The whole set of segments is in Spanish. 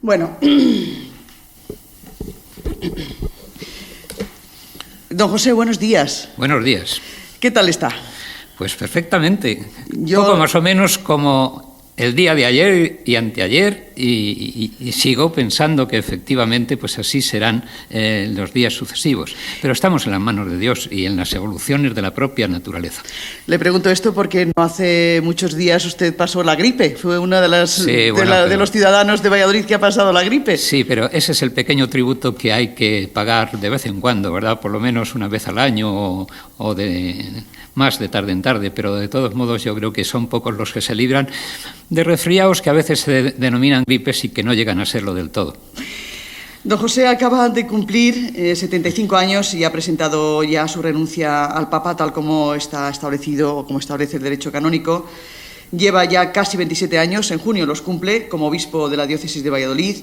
Bueno, don José, buenos días. Buenos días. ¿Qué tal está? Pues perfectamente. Poco más o menos como el día de ayer y anteayer, y sigo pensando que efectivamente pues así serán los días sucesivos. Pero estamos en las manos de Dios y en las evoluciones de la propia naturaleza. Le pregunto esto porque no hace muchos días usted pasó la gripe. Fue una de los ciudadanos de Valladolid que ha pasado la gripe. Sí, pero ese es el pequeño tributo que hay que pagar de vez en cuando, ¿verdad? Por lo menos una vez al año o más de tarde en tarde, pero de todos modos yo creo que son pocos los que se libran de resfriados que a veces se denominan gripes y que no llegan a serlo del todo. Don José acaba de cumplir 75 años y ha presentado ya su renuncia al Papa, tal como está establecido, como establece el derecho canónico. Lleva ya casi 27 años, en junio los cumple, como obispo de la diócesis de Valladolid.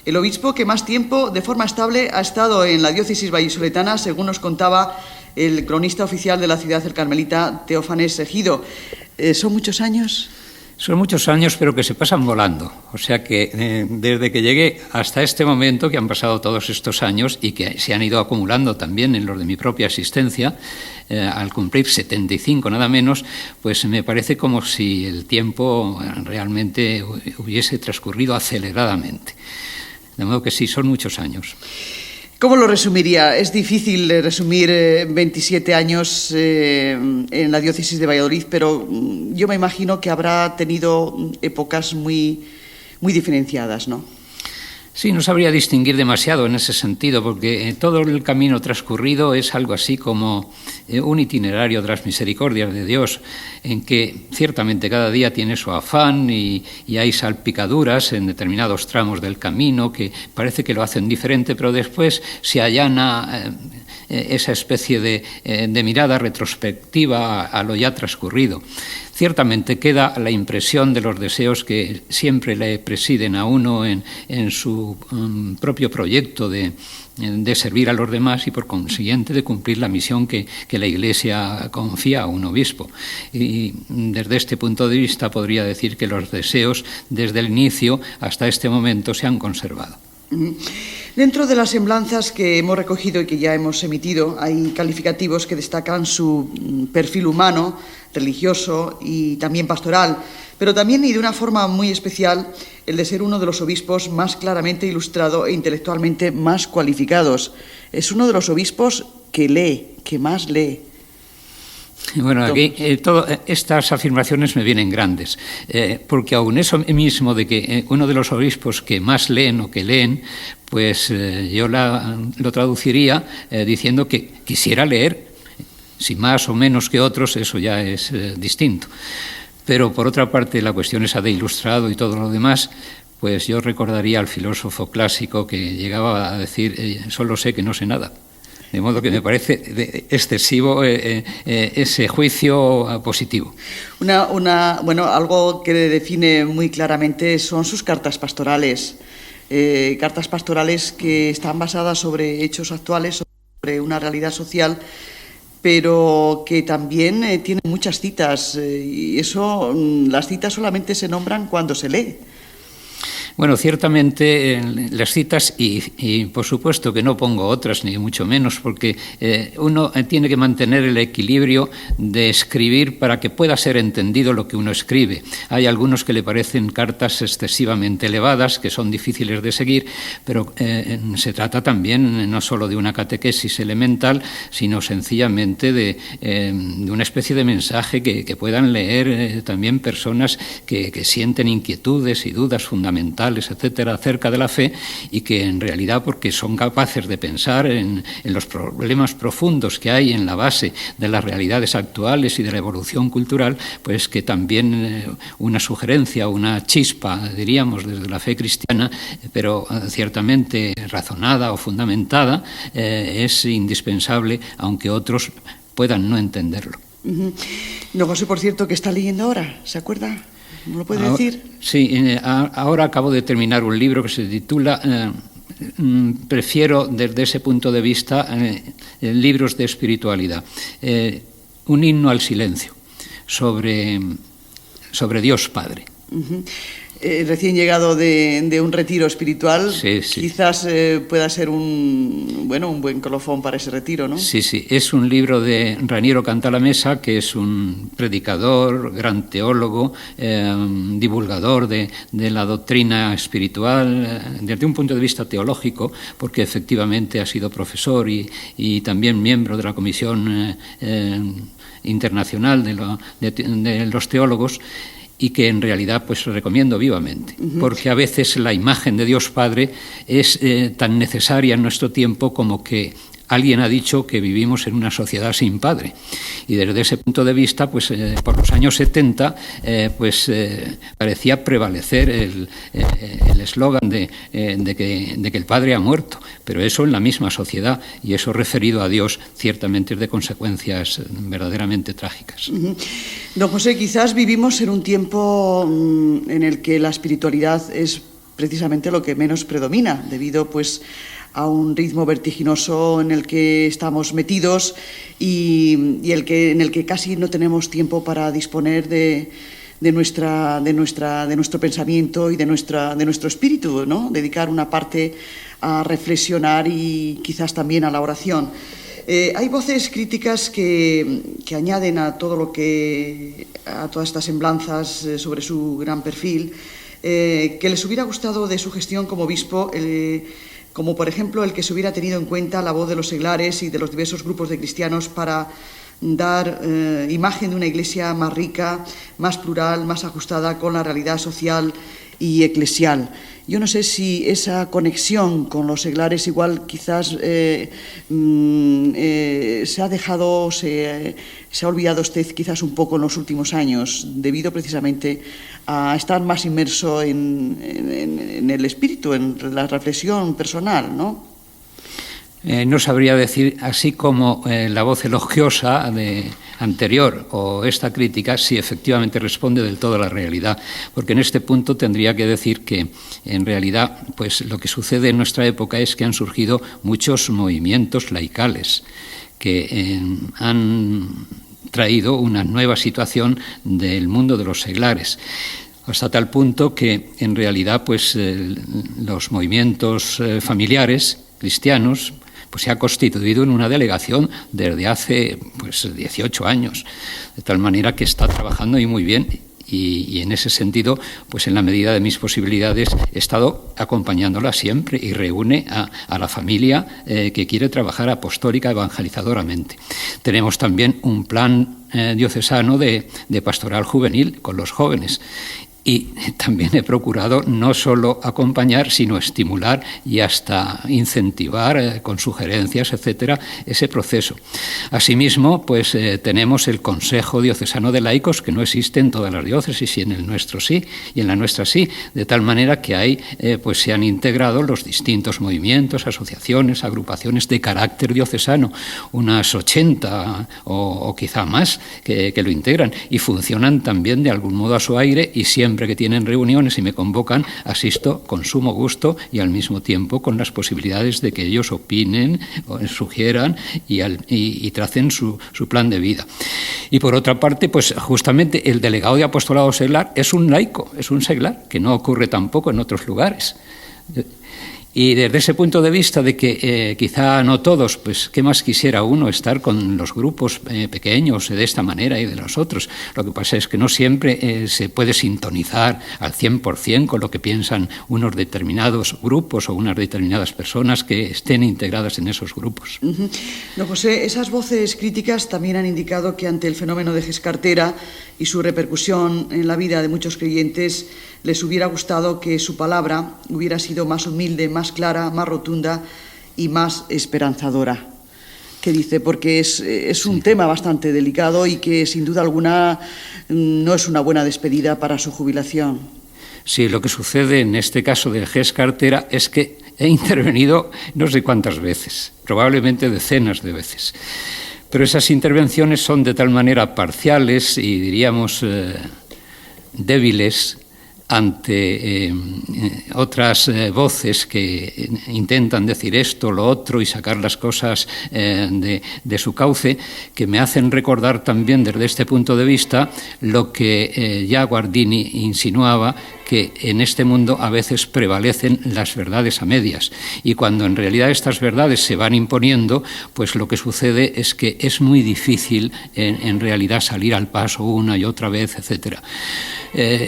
El obispo que más tiempo, de forma estable, ha estado en la diócesis vallisoletana, según nos contaba el cronista oficial de la ciudad, el carmelita Teófanes Ejido. ¿Son muchos años? Son muchos años, pero que se pasan volando. O sea que desde que llegué hasta este momento, que han pasado todos estos años y que se han ido acumulando también en los de mi propia asistencia, al cumplir 75 nada menos, pues me parece como si el tiempo realmente hubiese transcurrido aceleradamente. De modo que sí, son muchos años. ¿Cómo lo resumiría? Es difícil resumir 27 años en la diócesis de Valladolid, pero yo me imagino que habrá tenido épocas muy diferenciadas, ¿no? Sí, no sabría distinguir demasiado en ese sentido, porque todo el camino transcurrido es algo así como un itinerario de las misericordias de Dios, en que ciertamente cada día tiene su afán y hay salpicaduras en determinados tramos del camino que parece que lo hacen diferente, pero después se allana esa especie de mirada retrospectiva a lo ya transcurrido. Ciertamente queda la impresión de los deseos que siempre le presiden a uno en su propio proyecto de servir a los demás y por consiguiente de cumplir la misión que la Iglesia confía a un obispo. Y desde este punto de vista podría decir que los deseos desde el inicio hasta este momento se han conservado. Dentro de las semblanzas que hemos recogido y que ya hemos emitido, hay calificativos que destacan su perfil humano, religioso y también pastoral, pero también y de una forma muy especial el de ser uno de los obispos más claramente ilustrado e intelectualmente más cualificados. Es uno de los obispos que lee, que más lee. Bueno, aquí todas estas afirmaciones me vienen grandes, porque aun eso mismo de que uno de los obispos que más leen o que leen, pues yo lo traduciría diciendo que quisiera leer, si más o menos que otros, eso ya es distinto. Pero por otra parte, la cuestión esa de ilustrado y todo lo demás, pues yo recordaría al filósofo clásico que llegaba a decir, solo sé que no sé nada. De modo que me parece excesivo ese juicio positivo. Algo que le define muy claramente son sus cartas pastorales. Cartas pastorales que están basadas sobre hechos actuales, sobre una realidad social, pero que también tienen muchas citas. Y eso, las citas solamente se nombran cuando se lee. Bueno, ciertamente las citas y por supuesto que no pongo otras, ni mucho menos, porque uno tiene que mantener el equilibrio de escribir para que pueda ser entendido lo que uno escribe. Hay algunos que le parecen cartas excesivamente elevadas, que son difíciles de seguir, pero se trata también no solo de una catequesis elemental, sino sencillamente de una especie de mensaje que puedan leer también personas que sienten inquietudes y dudas fundamentales, etcétera, acerca de la fe y que en realidad, porque son capaces de pensar en los problemas profundos que hay en la base de las realidades actuales y de la evolución cultural, pues que también una sugerencia, una chispa, diríamos, desde la fe cristiana, pero ciertamente razonada o fundamentada, es indispensable, aunque otros puedan no entenderlo. No, José, por cierto, ¿qué está leyendo ahora? ¿Se acuerda? ¿Me lo puede decir? Sí, ahora acabo de terminar un libro que se titula prefiero desde ese punto de vista libros de espiritualidad. Un himno al silencio sobre Dios Padre. recién llegado de un retiro espiritual, sí, sí. Quizás pueda ser un buen colofón para ese retiro, ¿no? Sí, sí. Es un libro de Raniero Cantalamessa, que es un predicador, gran teólogo, divulgador de la doctrina espiritual desde un punto de vista teológico, porque efectivamente ha sido profesor y también miembro de la Comisión Internacional de los Teólogos, y que en realidad pues recomiendo vivamente, porque a veces la imagen de Dios Padre es tan necesaria en nuestro tiempo como que alguien ha dicho que vivimos en una sociedad sin padre. Y desde ese punto de vista, pues por los años 70, parecía prevalecer el eslogan de que el padre ha muerto. Pero eso en la misma sociedad, y eso referido a Dios, ciertamente es de consecuencias verdaderamente trágicas. Don José, quizás vivimos en un tiempo en el que la espiritualidad es precisamente lo que menos predomina, debido pues a un ritmo vertiginoso en el que estamos metidos y en el que casi no tenemos tiempo para disponer de nuestro pensamiento y de nuestro espíritu, ¿no? Dedicar una parte a reflexionar y quizás también a la oración. Hay voces críticas que añaden a todas estas semblanzas sobre su gran perfil, que les hubiera gustado de su gestión como obispo, como por ejemplo el que se hubiera tenido en cuenta la voz de los seglares y de los diversos grupos de cristianos para dar imagen de una iglesia más rica, más plural, más ajustada con la realidad social y eclesial. Yo no sé si esa conexión con los seglares igual quizás se ha dejado, se ha olvidado usted quizás un poco en los últimos años, debido precisamente a estar más inmerso en el espíritu, en la reflexión personal, ¿no? No sabría decir, así como la voz elogiosa anterior o esta crítica, si efectivamente responde del todo a la realidad, porque en este punto tendría que decir que en realidad pues lo que sucede en nuestra época es que han surgido muchos movimientos laicales que han traído una nueva situación del mundo de los seglares, hasta tal punto que en realidad pues los movimientos familiares cristianos pues se ha constituido en una delegación desde hace 18 años, de tal manera que está trabajando y muy bien. Y en ese sentido, pues en la medida de mis posibilidades, he estado acompañándola siempre y reúne a la familia que quiere trabajar apostólica evangelizadoramente. Tenemos también un plan diocesano de pastoral juvenil con los jóvenes. Y también he procurado no solo acompañar, sino estimular y hasta incentivar con sugerencias, etcétera, ese proceso. Asimismo, pues tenemos el Consejo Diocesano de Laicos, que no existe en todas las diócesis, y en el nuestro sí, y en la nuestra sí, de tal manera que ahí pues se han integrado los distintos movimientos, asociaciones, agrupaciones de carácter diocesano, unas 80 o quizá más que lo integran, y funcionan también de algún modo a su aire, y siempre que tienen reuniones y me convocan, asisto con sumo gusto y al mismo tiempo con las posibilidades de que ellos opinen, sugieran y tracen su plan de vida. Y por otra parte, pues justamente el delegado de apostolado seglar es un laico, es un seglar, que no ocurre tampoco en otros lugares. Y desde ese punto de vista de que quizá no todos, pues qué más quisiera uno estar con los grupos pequeños de esta manera y de los otros. Lo que pasa es que no siempre se puede sintonizar al 100% con lo que piensan unos determinados grupos o unas determinadas personas que estén integradas en esos grupos. Don José, esas voces críticas también han indicado que ante el fenómeno de Gescartera y su repercusión en la vida de muchos creyentes, les hubiera gustado que su palabra hubiera sido más humilde, más clara, más rotunda y más esperanzadora. ¿Qué dice? Porque es un tema bastante delicado y que sin duda alguna no es una buena despedida para su jubilación. Sí, lo que sucede en este caso de Gescartera es que he intervenido no sé cuántas veces, probablemente decenas de veces. Pero esas intervenciones son de tal manera parciales y diríamos débiles ante otras voces que intentan decir esto, lo otro y sacar las cosas de su cauce, que me hacen recordar también desde este punto de vista lo que ya Guardini insinuaba, que que en este mundo a veces prevalecen las verdades a medias, y cuando en realidad estas verdades se van imponiendo, pues lo que sucede es que es muy difícil en realidad salir al paso una y otra vez, etcétera.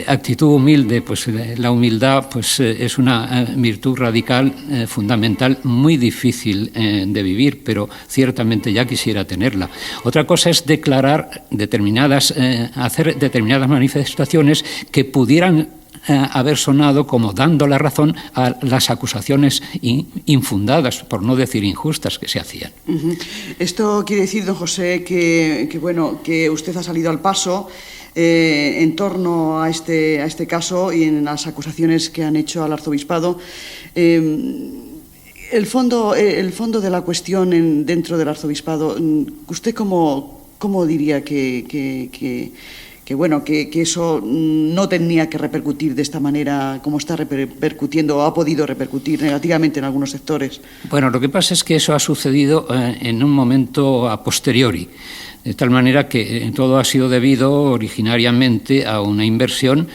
Actitud humilde, pues la humildad pues, es una virtud radical, fundamental, muy difícil de vivir, pero ciertamente ya quisiera tenerla. Otra cosa es declarar hacer determinadas manifestaciones que pudieran haber sonado como dando la razón a las acusaciones infundadas, por no decir injustas, que se hacían. Esto quiere decir, don José, que usted ha salido al paso en torno a este caso y en las acusaciones que han hecho al arzobispado. El fondo de la cuestión dentro del arzobispado, ¿usted cómo diría que eso no tenía que repercutir de esta manera como está repercutiendo o ha podido repercutir negativamente en algunos sectores? Bueno, lo que pasa es que eso ha sucedido en un momento a posteriori, de tal manera que todo ha sido debido originariamente a una inversión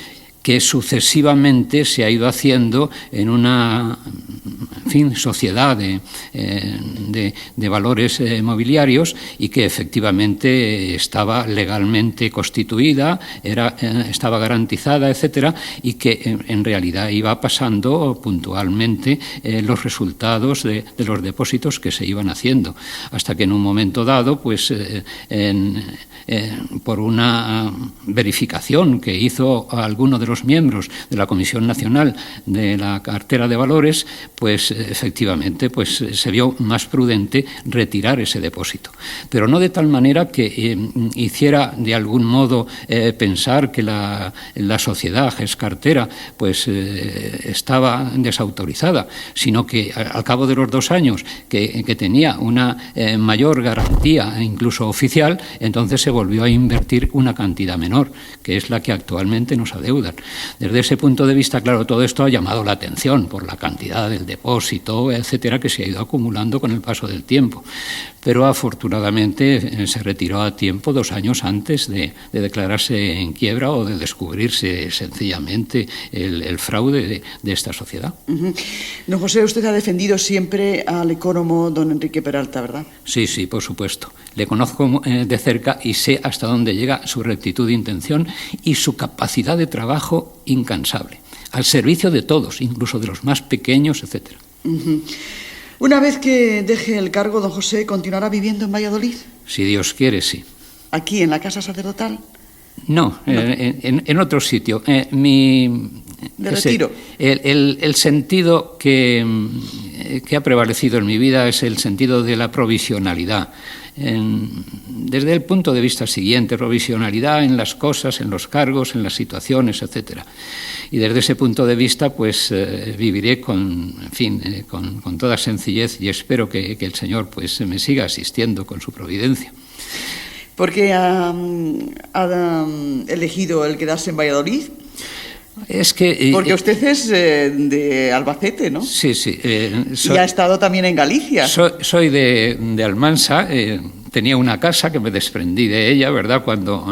que sucesivamente se ha ido haciendo en una sociedad de valores mobiliarios, y que efectivamente estaba legalmente constituida, estaba garantizada, etcétera, y que en realidad iba pasando puntualmente los resultados de los depósitos que se iban haciendo, hasta que en un momento dado, pues por una verificación que hizo alguno de los miembros de la Comisión Nacional de la Cartera de Valores, pues efectivamente pues se vio más prudente retirar ese depósito, pero no de tal manera que hiciera de algún modo pensar que la sociedad GES-Cartera pues estaba desautorizada, sino que al cabo de los 2 años que tenía una mayor garantía, incluso oficial, entonces se volvió a invertir una cantidad menor, que es la que actualmente nos adeudan. Desde ese punto de vista, claro, todo esto ha llamado la atención por la cantidad del depósito, etcétera, que se ha ido acumulando con el paso del tiempo. Pero afortunadamente se retiró a tiempo, 2 años antes de declararse en quiebra o de descubrirse sencillamente el fraude de esta sociedad. Don José, usted ha defendido siempre al ecónomo don Enrique Peralta, ¿verdad? Sí, por supuesto. Le conozco de cerca y sé hasta dónde llega su rectitud de intención y su capacidad de trabajo incansable, al servicio de todos, incluso de los más pequeños, etcétera. Una vez que deje el cargo, don José, ¿continuará viviendo en Valladolid? Si Dios quiere, sí. ¿Aquí, en la casa sacerdotal? No. En otro sitio. ¿De retiro? El sentido que ha prevalecido en mi vida es el sentido de la provisionalidad. Desde el punto de vista siguiente, provisionalidad en las cosas, en los cargos, en las situaciones, etcétera. Y desde ese punto de vista, pues viviré con toda sencillez, y espero que el Señor pues me siga asistiendo con su providencia. ¿Por qué ha elegido el quedarse en Valladolid? Es que, porque usted es de Albacete, ¿no? Sí. Y ha estado también en Galicia. Soy de Almansa. Tenía una casa que me desprendí de ella, ¿verdad? Cuando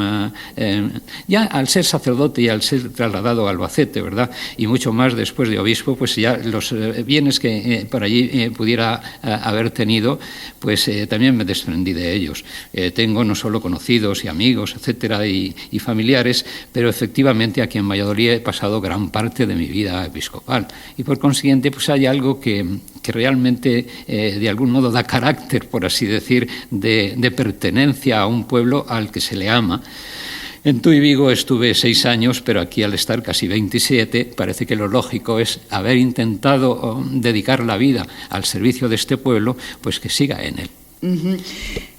ya al ser sacerdote y al ser trasladado a Albacete, ¿verdad? Y mucho más después de obispo, pues ya los bienes que por allí pudiera haber tenido, pues también me desprendí de ellos. Tengo no solo conocidos y amigos, etcétera, y familiares, pero efectivamente aquí en Valladolid he pasado gran parte de mi vida episcopal, y por consiguiente pues hay algo que realmente de algún modo da carácter, por así decir, de pertenencia a un pueblo al que se le ama. En Tuy Vigo estuve 6 años, pero aquí al estar casi 27, parece que lo lógico es haber intentado dedicar la vida al servicio de este pueblo, pues que siga en él.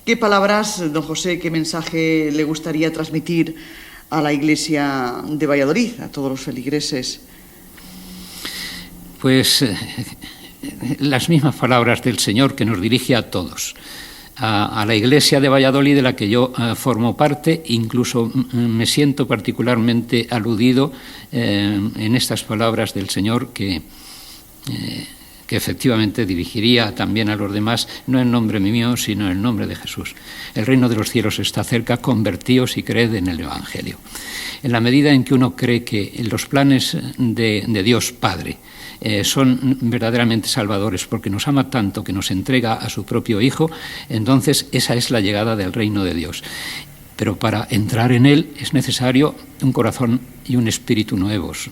¿Qué palabras, don José, qué mensaje le gustaría transmitir a la Iglesia de Valladolid, a todos los feligreses? Pues las mismas palabras del Señor que nos dirige a todos. A la Iglesia de Valladolid, de la que yo formo parte, incluso me siento particularmente aludido en estas palabras del Señor que que efectivamente dirigiría también a los demás, no en nombre mío, sino en el nombre de Jesús. El reino de los cielos está cerca, convertíos y creed en el Evangelio. En la medida en que uno cree que los planes de Dios Padre son verdaderamente salvadores, porque nos ama tanto que nos entrega a su propio Hijo, entonces esa es la llegada del reino de Dios. Pero para entrar en él es necesario un corazón y un espíritu nuevos,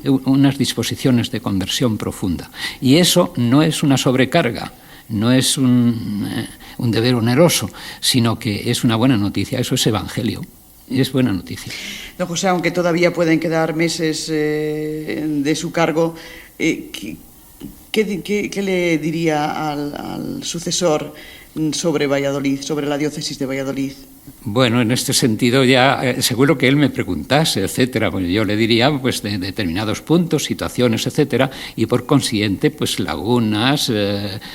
unas disposiciones de conversión profunda. Y eso no es una sobrecarga, no es un deber oneroso, sino que es una buena noticia. Eso es evangelio, es buena noticia. Don José, aunque todavía pueden quedar meses de su cargo, ¿qué le diría al sucesor sobre Valladolid, sobre la diócesis de Valladolid? Bueno, en este sentido ya seguro que él me preguntase, etcétera, pues yo le diría pues de determinados puntos, situaciones, etcétera, y por consiguiente pues lagunas,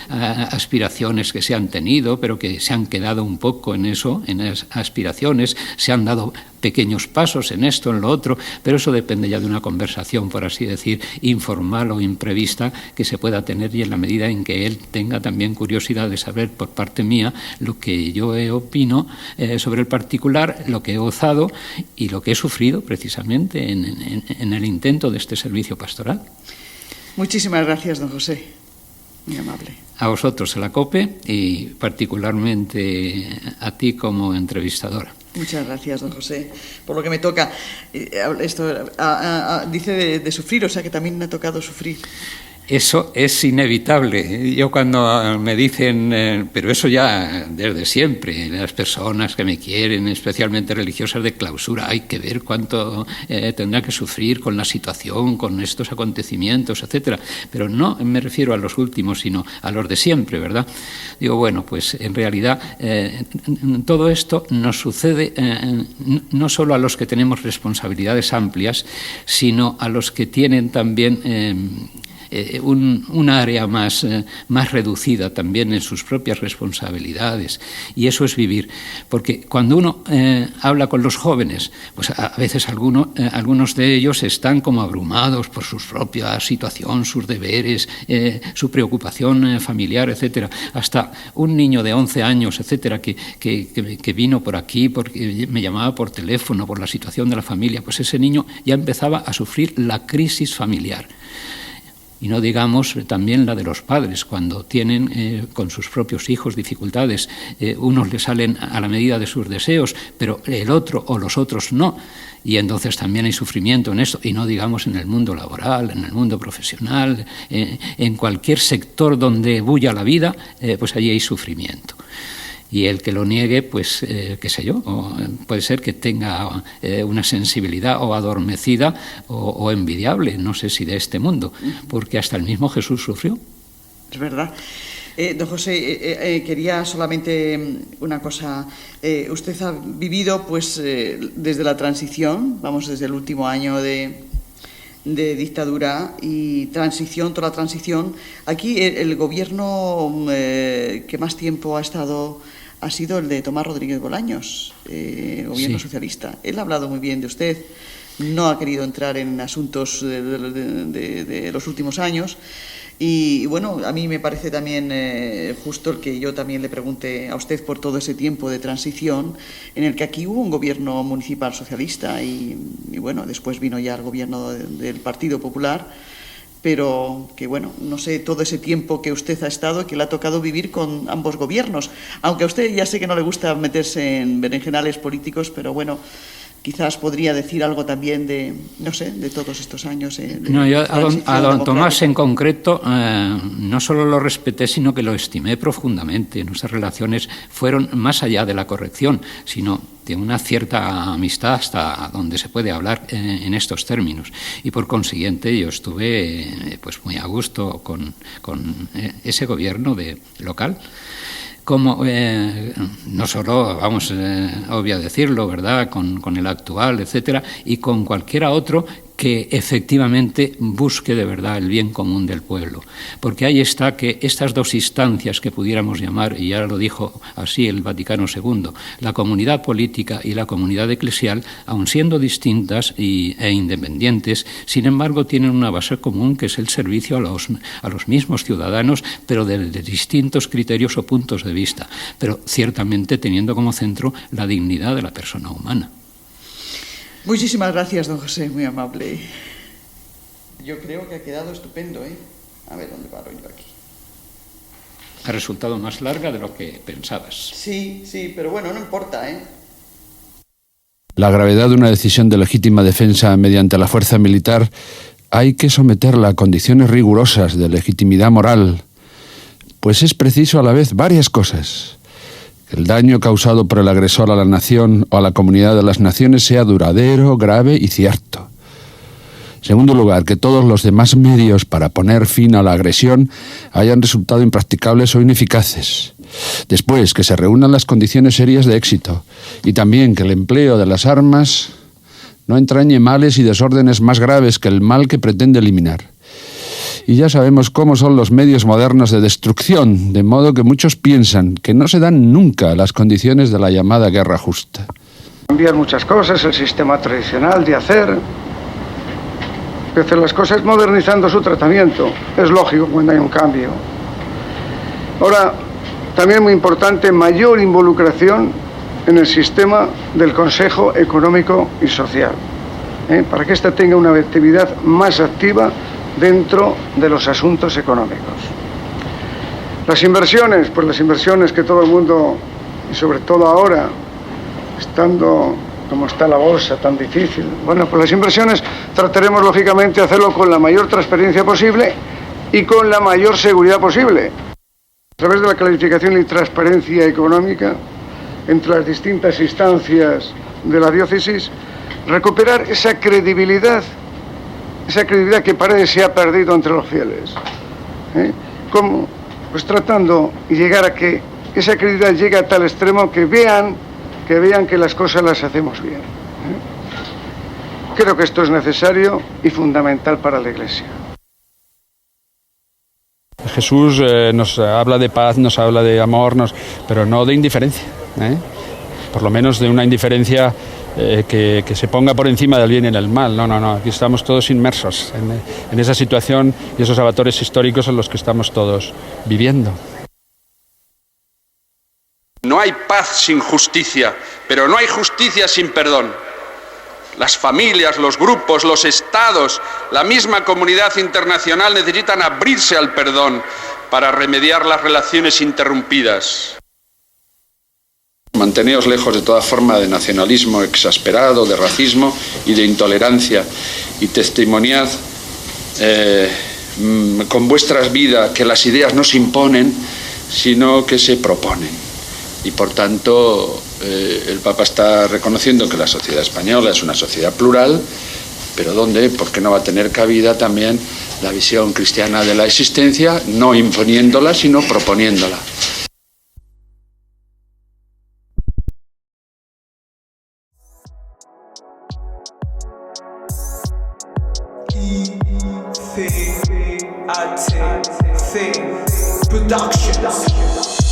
aspiraciones que se han tenido, pero que se han quedado un poco en eso, en esas aspiraciones, se han dado pequeños pasos en esto, en lo otro, pero eso depende ya de una conversación, por así decir, informal o imprevista que se pueda tener, y en la medida en que él tenga también curiosidad de saber por parte mía lo que yo opino sobre el particular, lo que he gozado y lo que he sufrido precisamente en el intento de este servicio pastoral. Muchísimas gracias, don José. Muy amable. A vosotros, a la COPE, y particularmente a ti como entrevistadora. Muchas gracias, don José. Por lo que me toca, esto dice de sufrir, o sea que también me ha tocado sufrir. Eso es inevitable. Yo cuando me dicen, pero eso ya desde siempre, las personas que me quieren, especialmente religiosas de clausura, hay que ver cuánto tendrá que sufrir con la situación, con estos acontecimientos, etcétera. Pero no me refiero a los últimos, sino a los de siempre, ¿verdad? Digo, bueno, pues en realidad todo esto nos sucede no solo a los que tenemos responsabilidades amplias, sino a los que tienen también un área más reducida también en sus propias responsabilidades, y eso es vivir, porque cuando uno habla con los jóvenes, pues a veces algunos de ellos están como abrumados por su propia situación, sus deberes, su preocupación familiar, etcétera. Hasta un niño de 11 años, etcétera, que vino por aquí porque me llamaba por teléfono por la situación de la familia, pues ese niño ya empezaba a sufrir la crisis familiar. Y no digamos también la de los padres, cuando tienen con sus propios hijos dificultades, unos le salen a la medida de sus deseos, pero el otro o los otros no, y entonces también hay sufrimiento en esto, y no digamos en el mundo laboral, en el mundo profesional, en cualquier sector donde bulla la vida, pues allí hay sufrimiento. Y el que lo niegue, pues, qué sé yo, puede ser que tenga una sensibilidad o adormecida o envidiable, no sé si de este mundo, porque hasta el mismo Jesús sufrió. Es verdad. Don José, quería solamente una cosa. Usted ha vivido, pues, desde la transición, vamos, desde el último año de dictadura y transición, toda la transición. Aquí el gobierno que más tiempo ha sido el de Tomás Rodríguez Bolaños, gobierno socialista. Él ha hablado muy bien de usted, no ha querido entrar en asuntos de los últimos años. Y bueno, a mí me parece también justo el que yo también le pregunte a usted por todo ese tiempo de transición en el que aquí hubo un gobierno municipal socialista y bueno, después vino ya el gobierno del Partido Popular, pero que bueno, no sé, todo ese tiempo que usted ha estado y que le ha tocado vivir con ambos gobiernos, aunque a usted ya sé que no le gusta meterse en berenjenales políticos, pero bueno, quizás podría decir algo también de, no sé, de todos estos años. No, yo a don Tomás en concreto no solo lo respeté, sino que lo estimé profundamente. Nuestras relaciones fueron más allá de la corrección, sino de una cierta amistad hasta donde se puede hablar en estos términos. Y por consiguiente yo estuve pues muy a gusto con ese gobierno local. Como no solo, vamos, obvio decirlo, ¿verdad?, con el actual, etcétera, y con cualquiera otro que efectivamente busque de verdad el bien común del pueblo. Porque ahí está que estas dos instancias que pudiéramos llamar, y ya lo dijo así el Vaticano II, la comunidad política y la comunidad eclesial, aun siendo distintas e independientes, sin embargo tienen una base común, que es el servicio a los mismos ciudadanos, pero desde distintos criterios o puntos de vista, pero ciertamente teniendo como centro la dignidad de la persona humana. Muchísimas gracias, don José, muy amable. Yo creo que ha quedado estupendo, ¿eh? A ver, ¿dónde paro yo aquí? Ha resultado más larga de lo que pensabas. Sí, pero bueno, no importa, ¿eh? La gravedad de una decisión de legítima defensa mediante la fuerza militar hay que someterla a condiciones rigurosas de legitimidad moral, pues es preciso a la vez varias cosas. Que el daño causado por el agresor a la nación o a la comunidad de las naciones sea duradero, grave y cierto. En segundo lugar, que todos los demás medios para poner fin a la agresión hayan resultado impracticables o ineficaces. Después, que se reúnan las condiciones serias de éxito. Y también que el empleo de las armas no entrañe males y desórdenes más graves que el mal que pretende eliminar. Y ya sabemos cómo son los medios modernos de destrucción, de modo que muchos piensan que no se dan nunca las condiciones de la llamada guerra justa. Cambiar muchas cosas, el sistema tradicional de hacer las cosas modernizando su tratamiento. Es lógico cuando hay un cambio. Ahora, también muy importante, mayor involucración en el sistema del Consejo Económico y Social, para que ésta tenga una actividad más activa dentro de los asuntos económicos. Las inversiones, pues las inversiones que todo el mundo, y sobre todo ahora, estando como está la bolsa tan difícil, bueno, pues las inversiones trataremos lógicamente de hacerlo con la mayor transparencia posible y con la mayor seguridad posible. A través de la clarificación y transparencia económica entre las distintas instancias de la diócesis, recuperar esa credibilidad que parece se ha perdido entre los fieles. ¿Cómo? Pues tratando y llegar a que esa credibilidad llegue a tal extremo que vean que las cosas las hacemos bien. Creo que esto es necesario y fundamental para la Iglesia. Jesús nos habla de paz, nos habla de amor, pero no de indiferencia. Por lo menos de una indiferencia que se ponga por encima del bien y del mal. No, aquí estamos todos inmersos en esa situación y esos avatares históricos en los que estamos todos viviendo. No hay paz sin justicia, pero no hay justicia sin perdón. Las familias, los grupos, los estados, la misma comunidad internacional necesitan abrirse al perdón para remediar las relaciones interrumpidas. Manteneos lejos de toda forma de nacionalismo exasperado, de racismo y de intolerancia, y testimoniad con vuestras vidas que las ideas no se imponen, sino que se proponen. Y por tanto, el Papa está reconociendo que la sociedad española es una sociedad plural, pero ¿dónde? ¿Por qué no va a tener cabida también la visión cristiana de la existencia, no imponiéndola, sino proponiéndola? Productions.